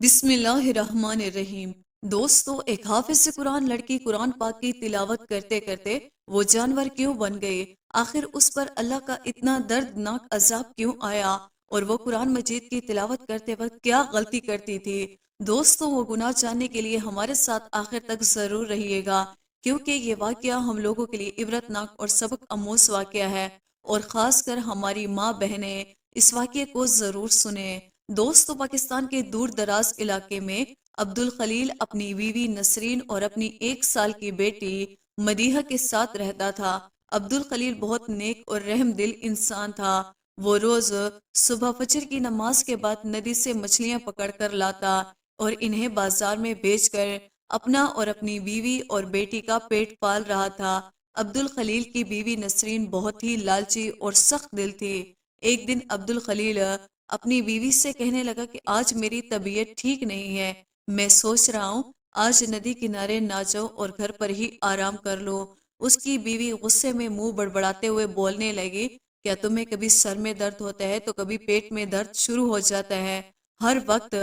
बिस्मिल्लाहिर्रहमानिर्रहीम। दोस्तों, एक हाफिज कुरान लड़की कुरान पाक की तिलावत करते करते वो जानवर क्यों बन गई? आखिर उस पर अल्लाह का इतना दर्दनाक अजाब क्यों आया? और वो कुरान मजीद की तिलावत करते वक्त क्या गलती करती थी? दोस्तों, वो गुनाह जानने के लिए हमारे साथ आखिर तक जरूर रहिएगा, क्योंकि ये वाकया हम लोगों के लिए इबरतनाक और सबक आमूज वाकया है। और खासकर हमारी माँ बहनें इस वाकये को जरूर सुने। दोस्तों, पाकिस्तान के दूर दराज इलाके में अब्दुल खलील अपनी बीवी नसरीन और अपनी 1 साल की बेटी मदीहा के साथ रहता था। अब्दुल खलील बहुत नेक और रहम दिल इंसान था। वो रोज सुबह फजर की नमाज के बाद नदी से मछलियां पकड़ कर लाता और इन्हें बाजार में बेचकर अपना और अपनी बीवी और बेटी का पेट पाल रहा था। अब्दुल खलील की बीवी नसरीन बहुत ही लालची और सख्त दिल थी। एक दिन अब्दुल खलील अपनी बीवी से कहने लगा कि आज मेरी तबीयत ठीक नहीं है, मैं सोच रहा हूँ आज नदी किनारे ना जाओ और घर पर ही आराम कर लो। उसकी बीवी गुस्से में मुंह बड़बड़ाते हुए बोलने लगी, क्या तुम्हें कभी सर में दर्द होता है तो कभी पेट में दर्द शुरू हो जाता है? हर वक्त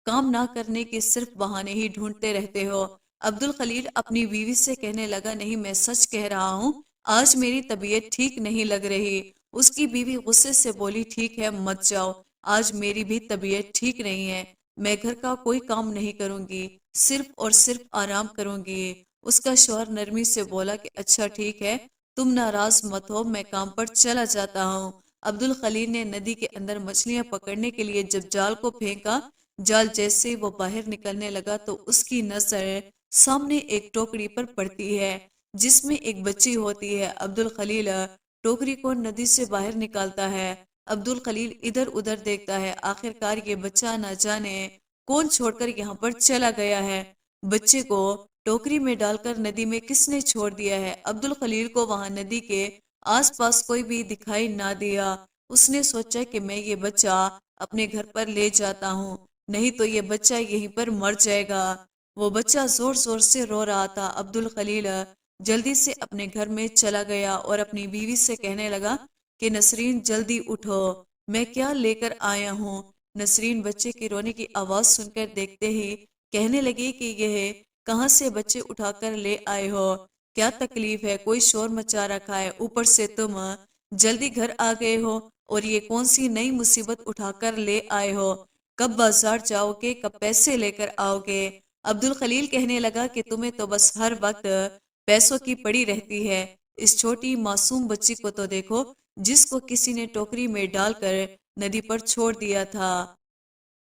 काम ना करने के सिर्फ बहाने ही ढूंढते रहते हो। अब्दुल खलील अपनी बीवी से कहने लगा, नहीं, मैं सच कह रहा हूँ, आज मेरी तबीयत ठीक नहीं लग रही। उसकी बीवी गुस्से से बोली, ठीक है, मत जाओ, आज मेरी भी तबीयत ठीक नहीं है, मैं घर का कोई काम नहीं करूंगी, सिर्फ और सिर्फ आराम करूंगी। उसका शौहर नरमी से बोला कि अच्छा ठीक है, तुम नाराज मत हो, मैं काम पर चला जाता हूँ। अब्दुल खलील ने नदी के अंदर मछलियां पकड़ने के लिए जब जाल को फेंका, जाल जैसे ही वो बाहर निकलने लगा तो उसकी नजर सामने एक टोकरी पर पड़ती है जिसमें एक बच्ची होती है। अब्दुल खलील टोकरी को नदी से बाहर निकालता है। अब्दुल खलील इधर उधर देखता है, आखिरकार ये बच्चा न जाने कौन छोड़कर यहाँ पर चला गया है। बच्चे को टोकरी में डालकर नदी में किसने छोड़ दिया है? अब्दुल खलील को वहां नदी के आसपास कोई भी दिखाई ना दिया। उसने सोचा कि मैं ये बच्चा अपने घर पर ले जाता हूँ, नहीं तो ये बच्चा यहीं पर मर जाएगा। वो बच्चा जोर जोर से रो रहा था। अब्दुल खलील जल्दी से अपने घर में चला गया और अपनी बीवी से कहने लगा कि नसरीन जल्दी उठो, मैं क्या लेकर आया हूँ। नसरीन बच्चे की रोने की आवाज सुनकर देखते ही कहने लगी कि यह कहाँ से बच्चे उठाकर ले आए हो, क्या तकलीफ है, कोई शोर मचा रखा है, ऊपर से तुम जल्दी घर आ गए हो और ये कौन सी नई मुसीबत उठाकर ले आए हो, कब बाजार जाओगे, कब पैसे लेकर आओगे। अब्दुल खलील कहने लगा कि तुम्हें तो बस हर वक्त पैसों की पड़ी रहती है, इस छोटी मासूम बच्ची को तो देखो जिसको किसी ने टोकरी में डालकर नदी पर छोड़ दिया था।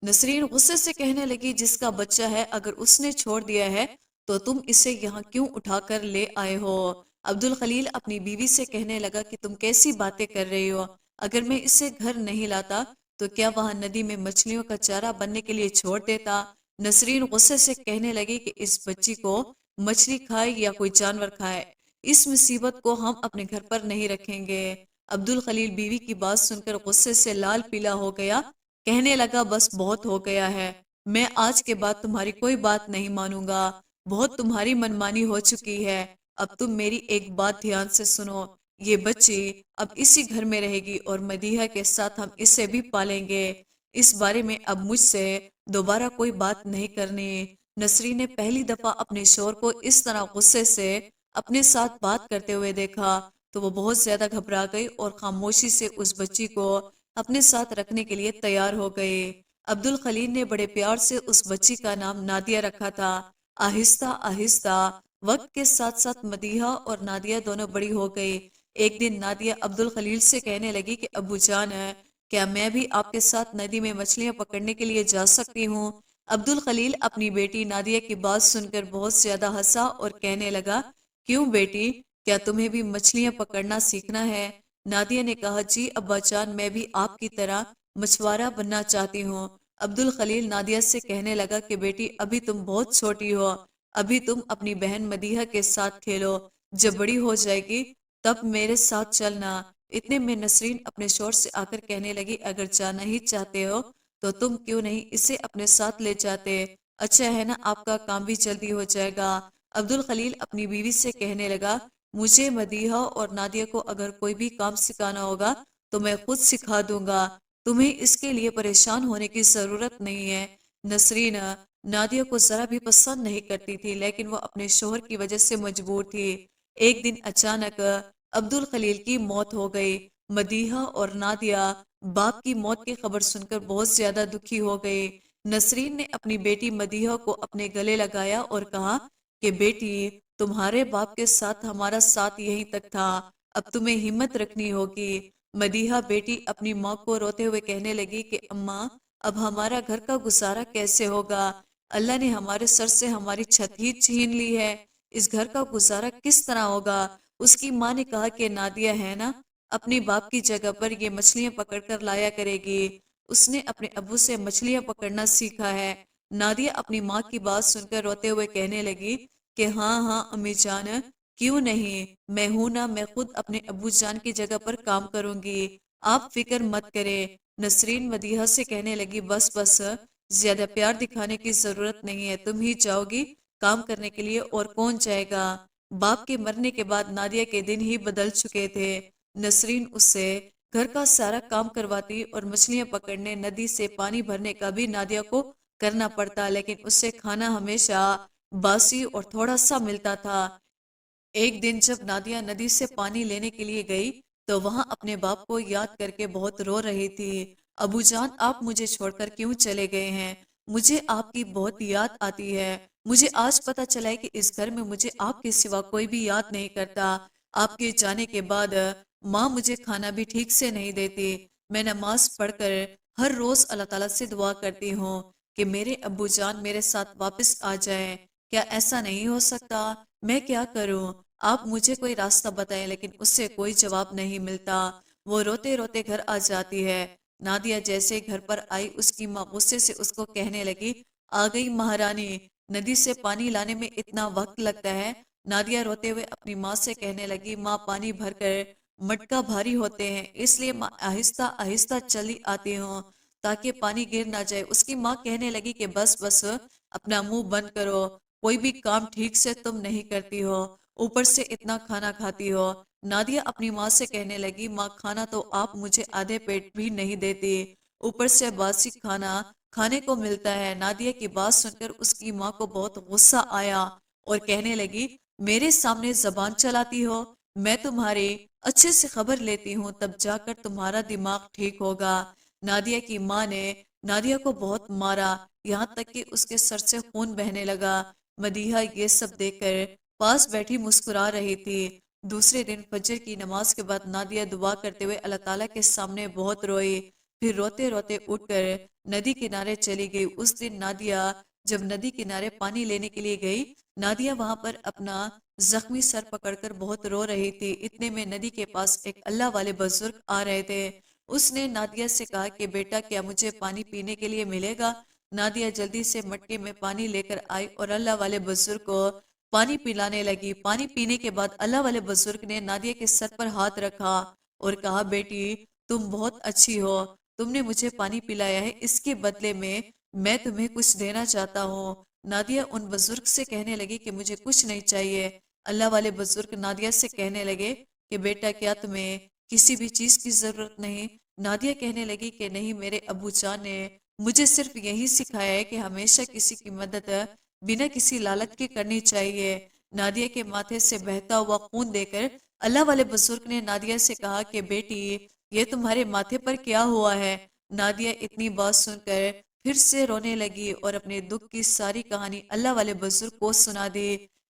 नसरीन गुस्से से कहने लगी, जिसका बच्चा है अगर उसने छोड़ दिया है तो तुम इसे यहाँ क्यों उठाकर ले आए हो? अब्दुल खलील अपनी बीवी से कहने लगा कि तुम कैसी बातें कर रही हो, अगर मैं इसे घर नहीं लाता तो क्या वहां नदी में मछलियों का चारा बनने के लिए छोड़ देता? नसरीन गुस्से से कहने लगी कि इस बच्ची को मछली खाए या कोई जानवर खाए, इस मुसीबत को हम अपने घर पर नहीं रखेंगे। अब्दुल खलील बीवी की बात सुनकर गुस्से से लाल पीला हो गया, कहने लगा, बस बहुत हो गया है, मैं आज के बाद तुम्हारी कोई बात नहीं मानूंगा, बहुत तुम्हारी मनमानी हो चुकी है। अब तुम मेरी एक बात ध्यान से सुनो, ये बच्ची अब इसी घर में रहेगी और मदीहा के साथ हम इसे भी पालेंगे। इस बारे में अब मुझसे दोबारा कोई बात नहीं करनी। नसरीन ने पहली दफा अपने शोहर को इस तरह गुस्से से अपने साथ बात करते हुए देखा तो वो बहुत ज्यादा घबरा गई और खामोशी से उस बच्ची को अपने साथ रखने के लिए तैयार हो गए। अब्दुल खलील ने बड़े प्यार से उस बच्ची का नाम नादिया रखा था। आहिस्ता आहिस्ता वक्त के साथ साथ मदीहा और नादिया दोनों बड़ी हो गई। एक दिन नादिया अब्दुल खलील से कहने लगी कि अब्बू जान है, क्या मैं भी आपके साथ नदी में मछलियां पकड़ने के लिए जा सकती हूँ? अब्दुल खलील अपनी बेटी नादिया की बात सुनकर बहुत ज्यादा हंसा और कहने लगा, क्यों बेटी, क्या तुम्हें भी मछलियां पकड़ना सीखना है? नादिया ने कहा, जी अब्बा जान, मैं भी आपकी तरह मछुआरा बनना चाहती हूँ। अब्दुल खलील नादिया से कहने लगा कि बेटी अभी तुम बहुत छोटी हो, अभी तुम अपनी बहन मदीहा के साथ खेलो, जब बड़ी हो जाएगी तब मेरे साथ चलना। इतने में नसरीन अपने शोर से आकर कहने लगी, अगर जाना ही चाहते हो तो तुम क्यों नहीं इसे अपने साथ ले जाते, अच्छा है ना, आपका काम भी जल्दी हो जाएगा। अब्दुल खलील अपनी बीवी से कहने लगा, मुझे मदीहा और नादिया को अगर कोई भी काम सिखाना होगा तो मैं खुद सिखा दूंगा, तुम्हें इसके लिए परेशान होने की जरूरत नहीं है। नसरीन नादिया को जरा भी पसंद नहीं करती थी, लेकिन वो अपने शोहर की वजह से मजबूर थी। एक दिन अचानक अब्दुल खलील की मौत हो गई। मदीहा और नादिया बाप की मौत की खबर सुनकर बहुत ज्यादा दुखी हो गई। नसरीन ने अपनी बेटी मदीहा को अपने गले लगाया और कहा कि बेटी, तुम्हारे बाप के साथ हमारा साथ यहीं तक था, अब तुम्हें हिम्मत रखनी होगी। मदीहा बेटी अपनी माँ को रोते हुए कहने लगी कि अम्मा, अब हमारा घर का गुजारा कैसे होगा? अल्लाह ने हमारे सर से हमारी छत ही छीन ली है। इस घर का गुजारा किस तरह होगा? उसकी माँ ने कहा कि नादिया है ना, अपनी बाप की जगह पर ये मछलियां पकड़ कर लाया करेगी। उसने अपने अब्बू से मछलियां पकड़ना सीखा है। नादिया अपनी माँ की बात सुनकर रोते हुए कहने लगी कि हाँ हाँ अम्मी जान, क्यों नहीं, मैं हूं ना, मैं खुद अपने अब्बू जान की जगह पर काम करूंगी, आप फिक्र मत करें। नसरीन मदीहा से कहने लगी, बस बस, ज्यादा प्यार दिखाने की जरूरत नहीं है, तुम ही जाओगी काम करने के लिए, और कौन जाएगा? बाप के मरने के बाद नादिया के दिन ही बदल चुके थे। नसरीन उससे घर का सारा काम करवाती और मछलियां पकड़ने, नदी से पानी भरने का भी नादिया को करना पड़ता, लेकिन उससे खाना हमेशा बासी और थोड़ा सा मिलता था। एक दिन जब नादिया नदी से पानी लेने के लिए गई तो वहां अपने बाप को याद करके बहुत रो रही थी। अबू जान, आप मुझे छोड़कर क्यों चले गए हैं? मुझे आपकी बहुत याद आती है। मुझे आज पता चला है कि इस घर में मुझे आपके सिवा कोई भी याद नहीं करता। आपके जाने के बाद माँ मुझे खाना भी ठीक से नहीं देती। मैं नमाज पढ़कर हर रोज अल्लाह ताला से दुआ करती हूँ कि मेरे अब्बू जान मेरे साथ वापस आ जाएं। क्या ऐसा नहीं हो सकता? मैं क्या करूं? आप मुझे कोई रास्ता बताएं, लेकिन उससे कोई जवाब नहीं मिलता। वो रोते रोते घर आ जाती है। नादिया जैसे घर पर आई, उसकी माँ गुस्से से उसको कहने लगी, आ गई महारानी, नदी से पानी लाने में इतना वक्त लगता है? नादिया रोते हुए अपनी माँ से कहने लगी, माँ, पानी भरकर मटका भारी होते हैं, इसलिए माँ आहिस्ता आहिस्ता चली आती हूँ ताकि पानी गिर ना जाए। उसकी माँ कहने लगी कि बस बस, अपना मुंह बंद करो, कोई भी काम ठीक से तुम नहीं करती हो, ऊपर से इतना खाना खाती हो। नादिया अपनी माँ से कहने लगी, माँ, खाना तो आप मुझे आधे पेट भी नहीं देती, ऊपर से बासी खाना खाने को मिलता है। नादिया की बात सुनकर उसकी माँ को बहुत गुस्सा आया और कहने लगी, मेरे सामने जबान चलाती हो? मैं तुम्हारी अच्छे से खबर लेती हूँ, तब जाकर तुम्हारा दिमाग ठीक होगा। नादिया की माँ ने नादिया को बहुत मारा, यहाँ तक कि उसके सर से खून बहने लगा। मदीहा ये सब देखकर पास बैठी मुस्कुरा रही थी। दूसरे दिन फजर की नमाज के बाद नादिया दुआ करते हुए अल्लाह ताला के सामने बहुत रोई। फिर रोते रोते उठकर नदी किनारे चली गई। उस दिन नादिया जब नदी किनारे पानी लेने के लिए गई, नादिया वहां पर अपना जख्मी सर पकड़कर बहुत रो रही थी। इतने में नदी के पास एक अल्लाह वाले बुजुर्ग आ रहे थे। उसने नादिया से कहा कि बेटा, क्या मुझे पानी पीने के लिए मिलेगा? नादिया जल्दी से मटके में पानी लेकर आई और अल्लाह वाले बुजुर्ग को पानी पिलाने लगी। पानी पीने के बाद अल्लाह वाले बुजुर्ग ने नादिया के सर पर हाथ रखा और कहा, बेटी, तुम बहुत अच्छी हो, तुमने मुझे पानी पिलाया है, इसके बदले में मैं तुम्हें कुछ देना चाहता हूँ। नादिया उन बुजुर्ग से कहने लगी कि मुझे कुछ नहीं चाहिए। अल्लाह वाले बुजुर्ग नादिया से कहने लगे कि बेटा, क्या तुम्हें किसी भी चीज की जरूरत नहीं? नादिया कहने लगी कि नहीं, मेरे अबू जान ने मुझे सिर्फ यही सिखाया है कि हमेशा किसी की मदद बिना किसी लालच के करनी चाहिए। नादिया के माथे से बहता हुआ खून देकर अल्लाह वाले बुजुर्ग ने नादिया से कहा कि बेटी, ये तुम्हारे माथे पर क्या हुआ है? नादिया इतनी बात सुनकर फिर से रोने लगी और अपने दुख की सारी कहानी अल्लाह वाले बुजुर्ग को सुना दी।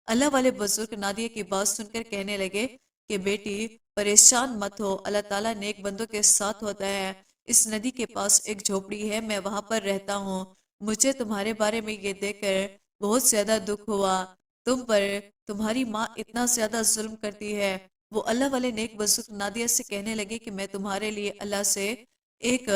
अल्लाह वाले बुजुर्ग नादिया की बात सुनकर कहने लगे कि बेटी, परेशान मत हो, अल्लाह ताला नेक बंदों के साथ होता है। इस नदी के पास एक झोपड़ी है, मैं वहां पर रहता हूँ। मुझे तुम्हारे बारे में ये देखकर बहुत ज्यादा दुख हुआ, तुम पर तुम्हारी माँ इतना ज्यादा जुल्म करती है। वो अल्लाह वाले नेक बुजुर्ग नादिया से कहने लगे कि मैं तुम्हारे लिए अल्लाह से एक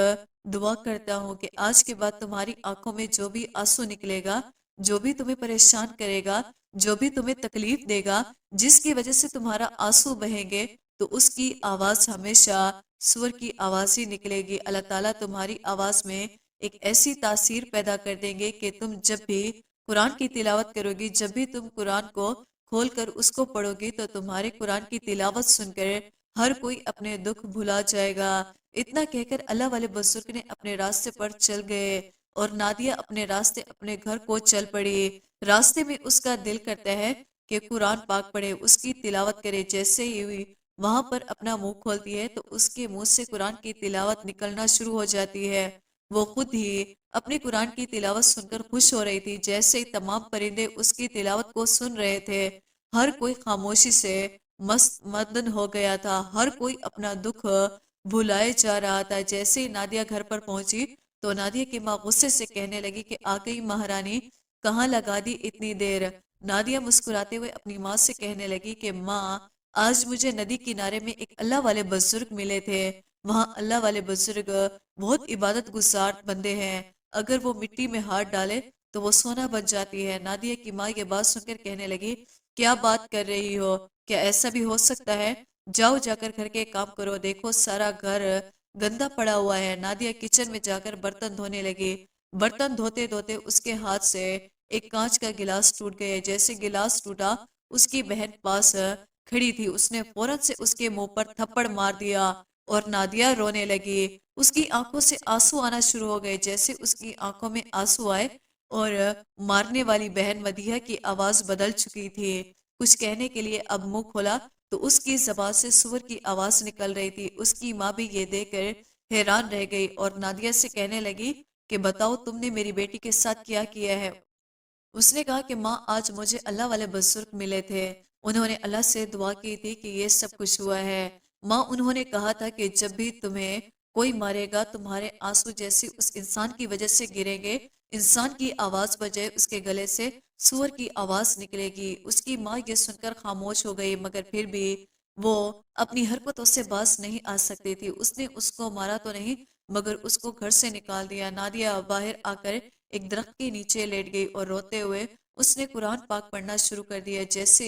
दुआ करता हूँ कि आज के बाद तुम्हारी आंखों में जो भी आंसू निकलेगा, जो भी तुम्हें परेशान करेगा, जो भी तुम्हें तकलीफ देगा, जिसकी वजह से तुम्हारा आंसू बहेंगे, तो उसकी आवाज हमेशा सुअर की आवाज ही निकलेगी। अल्लाह ताला तुम्हारी आवाज में एक ऐसी तासीर पैदा कर देंगे कि तुम जब भी कुरान की तिलावत करोगी, जब भी तुम कुरान को खोल कर उसको पढ़ोगी, तो तुम्हारे कुरान की तिलावत सुनकर हर कोई अपने दुख भुला जाएगा। इतना कहकर अल्लाह वाले बुजुर्ग ने अपने रास्ते पर चल गए اور نادیہ اپنے راستے اپنے گھر کو چل پڑی۔ راستے میں اس کا دل کرتا ہے کہ قرآن پاک پڑھے، اس کی تلاوت کرے۔ جیسے ہی ہوئی وہاں پر اپنا منہ کھولتی ہے تو اس کے منہ سے قرآن کی تلاوت نکلنا شروع ہو جاتی ہے۔ وہ خود ہی اپنی قرآن کی تلاوت سن کر خوش ہو رہی تھی۔ جیسے ہی تمام پرندے اس کی تلاوت کو سن رہے تھے، ہر کوئی خاموشی سے مست مدن ہو گیا تھا، ہر کوئی اپنا دکھ بھلائے جا رہا تھا۔ جیسے ہی نادیہ گھر پر پہنچی تو نادیہ کی ماں غصے سے کہنے لگی کہ آ گئی مہارانی، کہاں لگا دی اتنی دیر؟ نادیہ مسکراتے ہوئے اپنی ماں سے کہنے لگی کہ ماں، آج مجھے ندی کنارے میں ایک اللہ والے بزرگ ملے تھے۔ وہاں اللہ والے بزرگ بہت عبادت گزار بندے ہیں، اگر وہ مٹی میں ہاتھ ڈالے تو وہ سونا بن جاتی ہے۔ نادیہ کی ماں یہ بات سن کر کہنے لگی، کیا بات کر رہی ہو؟ کیا ایسا بھی ہو سکتا ہے؟ جاؤ جا کر گھر کے کام کرو، دیکھو سارا گھر گندا پڑا ہوا ہے۔ نادیہ کچن میں جا کر برتن دھونے لگی۔ برتن دھوتے دھوتے اس کے ہاتھ سے ایک کانچ کا گلاس ٹوٹ گیا۔ جیسے گلاس ٹوٹا، اس کی بہن پاس کھڑی تھی، اس نے فوراً سے اس کے منہ پر تھپڑ مار دیا اور نادیہ رونے لگی۔ اس کی آنکھوں سے آنسو آنا شروع ہو گئے۔ جیسے اس کی آنکھوں میں آنسو آئے اور مارنے والی بہن مدیحہ کی آواز بدل چکی تھی۔ کچھ کہنے کے لیے اب منہ کھولا تو اس کی زبان سے سور کی آواز نکل رہی تھی۔ اس کی ماں بھی یہ دیکھ کر حیران رہ گئی اور نادیہ سے کہنے لگی کہ بتاؤ تم نے میری بیٹی کے ساتھ کیا کیا ہے؟ اس نے کہا کہ ماں، آج مجھے اللہ والے بزرگ ملے تھے، انہوں نے اللہ سے دعا کی تھی کہ یہ سب کچھ ہوا ہے۔ ماں، انہوں نے کہا تھا کہ جب بھی تمہیں کوئی مارے گا تمہارے آنسو جیسے اس انسان کی وجہ سے گریں گے، انسان کی آواز بجائے اس کے گلے سے سور کی آواز نکلے گی۔ اس کی ماں یہ سن کر خاموش ہو گئی، مگر پھر بھی وہ اپنی حرکتوں سے باز نہیں آ سکتی تھی۔ اس نے اس کو مارا تو نہیں، مگر اس کو گھر سے نکال دیا۔ نادیہ باہر آ کر ایک درخت کے نیچے لیٹ گئی اور روتے ہوئے اس نے قرآن پاک پڑھنا شروع کر دیا۔ جیسے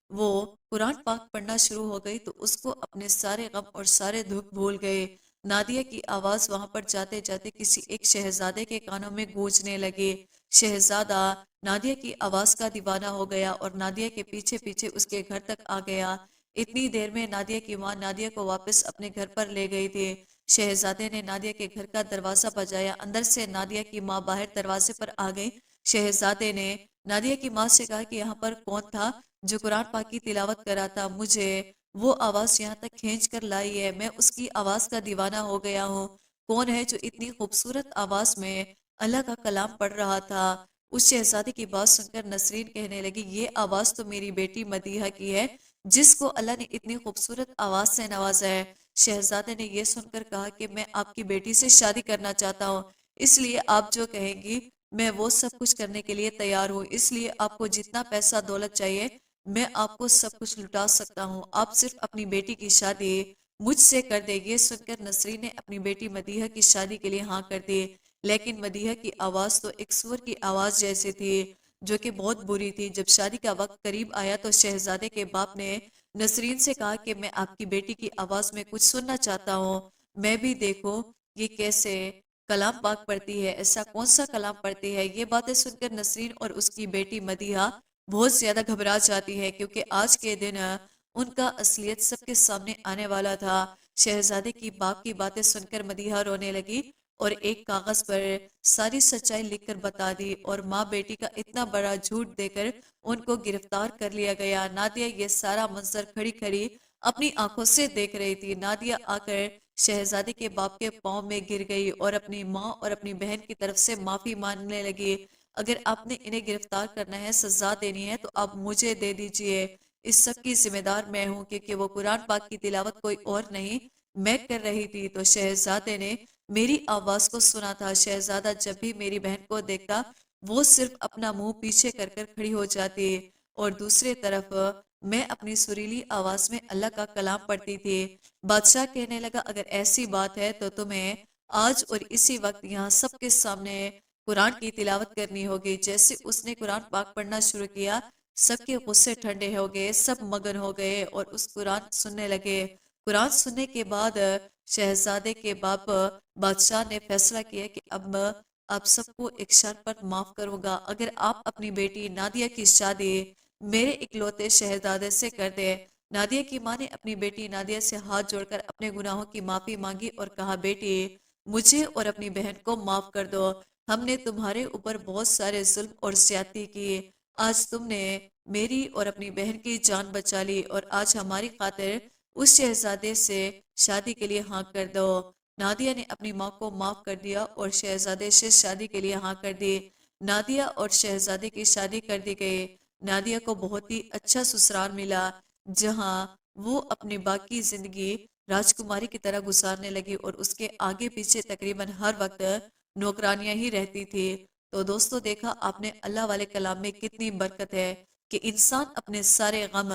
وہ قرآن پاک پڑھنا شروع ہو گئی تو اس کو اپنے سارے غم اور سارے دکھ بھول گئے۔ نادیہ کی آواز وہاں پر جاتے جاتے کسی ایک شہزادے کے کانوں میں گونجنے لگی۔ شہزادہ نادیہ کی آواز کا دیوانہ ہو گیا اور نادیہ کے پیچھے پیچھے اس کے گھر تک آ گیا۔ اتنی دیر میں نادیہ کی ماں نادیہ کو واپس اپنے گھر پر لے گئی تھی۔ شہزادے نے نادیہ کے گھر کا دروازہ بجایا، اندر سے نادیہ کی ماں باہر دروازے پر آ گئی۔ شہزادے نے نادیہ کی ماں سے کہا کہ یہاں پر کون تھا جو قرآن پاک کی تلاوت کر رہا تھا؟ مجھے وہ آواز یہاں تک کھینچ کر لائی ہے، میں اس کی آواز کا دیوانہ ہو گیا ہوں۔ کون ہے جو اتنی خوبصورت آواز میں اللہ کا کلام پڑھ رہا تھا؟ اس شہزادے کی بات سن کر نسرین کہنے لگی، یہ آواز تو میری بیٹی مدیحہ کی ہے، جس کو اللہ نے اتنی خوبصورت آواز سے نوازا ہے۔ شہزادے نے یہ سن کر کہا کہ میں آپ کی بیٹی سے شادی کرنا چاہتا ہوں، اس لیے آپ جو کہیں گی میں وہ سب کچھ کرنے کے لیے تیار ہوں۔ اس لیے آپ کو جتنا پیسہ دولت چاہیے میں آپ کو سب کچھ لٹا سکتا ہوں، آپ صرف اپنی بیٹی کی شادی مجھ سے کر دے۔ یہ سن کر نسرین نے اپنی بیٹی مدیحہ کی شادی کے لیے ہاں کر دی، لیکن مدیحہ کی آواز تو ایک سور کی آواز جیسی تھی جو کہ بہت بری تھی۔ جب شادی کا وقت قریب آیا تو شہزادے کے باپ نے نسرین سے کہا کہ میں آپ کی بیٹی کی آواز میں کچھ سننا چاہتا ہوں، میں بھی دیکھوں یہ کیسے کلام پاک پڑھتی ہے، ایسا کون سا کلام پڑھتی ہے۔ یہ باتیں سن کر نسرین اور اس کی بیٹی مدیحہ بہت زیادہ گھبرا جاتی ہے، کیونکہ آج کے دن ان کا اصلیت سب کے سامنے آنے والا تھا۔ شہزادے کی باپ کی باتیں سن کر مدیحہ رونے لگی اور ایک کاغذ پر ساری سچائی لکھ کر بتا دی، اور ماں بیٹی کا اتنا بڑا جھوٹ دے کر ان کو گرفتار کر لیا گیا۔ نادیہ یہ سارا منظر کھڑی کھڑی اپنی آنکھوں سے دیکھ رہی تھی۔ نادیہ آ کر شہزادے کے باپ کے پاؤں میں گر گئی اور اپنی ماں اور اپنی بہن کی طرف سے معافی مانگنے لگی۔ اگر آپ نے انہیں گرفتار کرنا ہے، سزا دینی ہے، تو آپ مجھے دے دیجئے، اس سب کی ذمہ دار میں ہوں، کیونکہ وہ قرآن پاک کی تلاوت کوئی اور نہیں میں کر رہی تھی۔ تو شہزادے نے میری آواز کو سنا تھا۔ شہزادہ جب بھی میری بہن کو دیکھتا وہ صرف اپنا منہ پیچھے کر کر کھڑی ہو جاتی، اور دوسری طرف میں اپنی سریلی آواز میں اللہ کا کلام پڑھتی تھی۔ بادشاہ کہنے لگا، اگر ایسی بات ہے تو تمہیں آج اور اسی وقت یہاں سب کے سامنے قرآن کی تلاوت کرنی ہوگی۔ جیسے اس نے قرآن پاک پڑھنا شروع کیا، سب کے غصے ٹھنڈے ہو گئے، سب مگن ہو گئے اور اس قرآن سننے لگے۔ قرآن سننے کے بعد شہزادے کے باپ بادشاہ نے فیصلہ کیا کہ اب آپ سب کو ایک شرط پر معاف کروں گا، اگر آپ اپنی بیٹی نادیہ کی شادی میرے اکلوتے شہزادے سے کر دے۔ نادیہ کی ماں نے اپنی بیٹی نادیہ سے ہاتھ جوڑ کر اپنے گناہوں کی معافی مانگی اور کہا، بیٹی مجھے اور اپنی بہن کو معاف کر دو۔ ہم نے تمہارے اوپر بہت سارے ظلم اور زیادتی کیے، آج تم نے میری اور اپنی بہن کی جان بچا لی، اور آج ہماری خاطر اس شہزادے سے شادی کے لیے ہاں کر دو۔ نادیہ نے اپنی ماں کو معاف کر دیا اور شہزادے سے شادی کے لیے ہاں کر دی۔ نادیہ اور شہزادے کی شادی کر دی گئی۔ نادیہ کو بہت ہی اچھا سسرال ملا، جہاں وہ اپنی باقی زندگی راجکماری کی طرح گزارنے لگی، اور اس کے آگے پیچھے تقریباً ہر وقت نوکرانیاں ہی رہتی تھی۔ تو دوستو، دیکھا آپ نے اللہ والے کلام میں کتنی برکت ہے کہ انسان اپنے سارے غم،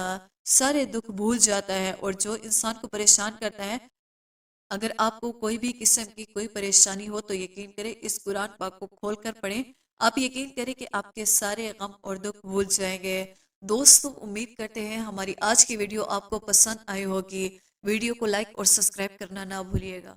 سارے دکھ بھول جاتا ہے، اور جو انسان کو پریشان کرتا ہے، اگر آپ کو کوئی بھی قسم کی کوئی پریشانی ہو تو یقین کریں اس قرآن پاک کو کھول کر پڑھیں، آپ یقین کریں کہ آپ کے سارے غم اور دکھ بھول جائیں گے۔ دوستو، امید کرتے ہیں ہماری آج کی ویڈیو آپ کو پسند آئی ہوگی۔ ویڈیو کو لائک اور سبسکرائب کرنا نہ بھولیے گا۔